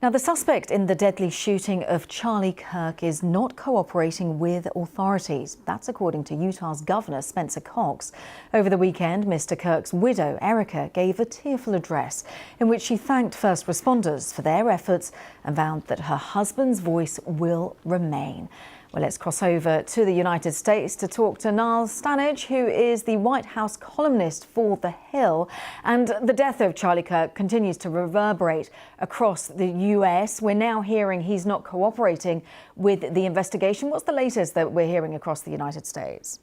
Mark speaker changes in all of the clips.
Speaker 1: Now, the suspect in the deadly shooting of Charlie Kirk is not cooperating with authorities. That's according to Utah's Governor Spencer Cox. Over the weekend, Mr. Kirk's widow, Erica, gave a tearful address in which she thanked first responders for their efforts and vowed that her husband's voice will remain. Well, let's cross over to the United States to talk to Niall Stanage, who is the White House columnist for The Hill. And the death of Charlie Kirk continues to reverberate across the US. We're now hearing he's not cooperating with the investigation. What's the latest that we're hearing across the United States?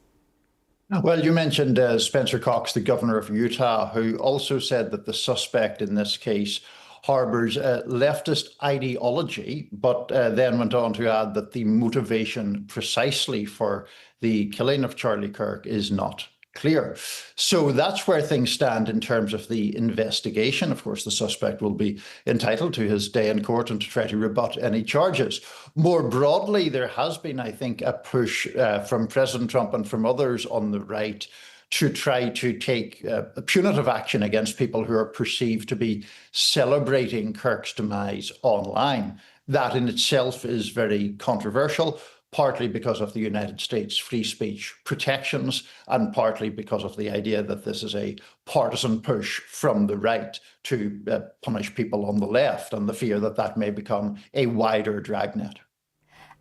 Speaker 2: Well, you mentioned Spencer Cox, the governor of Utah, who also said that the suspect in this case harbours leftist ideology, but then went on to add that the motivation precisely for the killing of Charlie Kirk is not clear. So that's where things stand in terms of the investigation. Of course, the suspect will be entitled to his day in court and to try to rebut any charges. More broadly, there has been, I think, a push from President Trump and from others on the right to try to take punitive action against people who are perceived to be celebrating Kirk's demise online. That in itself is very controversial, partly because of the United States free speech protections and partly because of the idea that this is a partisan push from the right to punish people on the left and the fear that that may become a wider dragnet.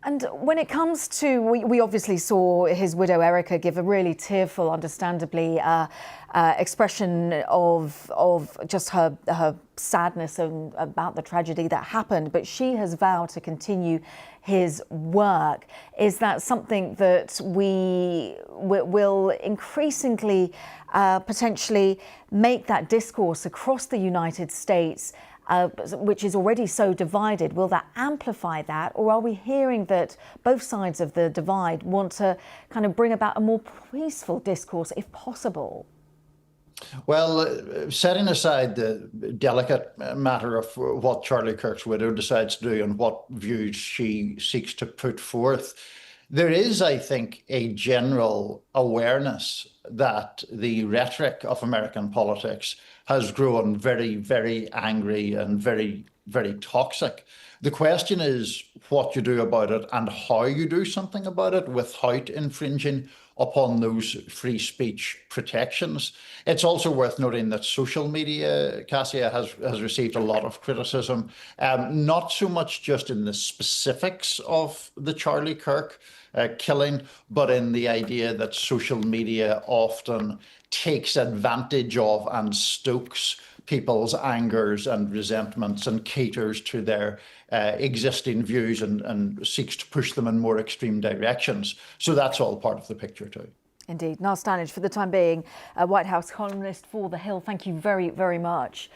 Speaker 1: And when it comes to, we obviously saw his widow Erica give a really tearful, understandably, expression of just her sadness about the tragedy that happened, but she has vowed to continue his work. Is that something that we will increasingly potentially make that discourse across the United States, which is already so divided? Will that amplify that, or are we hearing that both sides of the divide want to kind of bring about a more peaceful discourse if possible?
Speaker 2: Well, setting aside the delicate matter of what Charlie Kirk's widow decides to do and what views she seeks to put forth, there is, I think, a general awareness that the rhetoric of American politics has grown very, very angry and very, very toxic. The question is what you do about it and how you do something about it without infringing upon those free speech protections. It's also worth noting that social media, Cassia, has received a lot of criticism, not so much just in the specifics of the Charlie Kirk killing, but in the idea that social media often takes advantage of and stokes people's angers and resentments and caters to their existing views and seeks to push them in more extreme directions. So that's all part of the picture too.
Speaker 1: Indeed. Niall Stanage, for the time being, a White House columnist for The Hill. Thank you very, very much.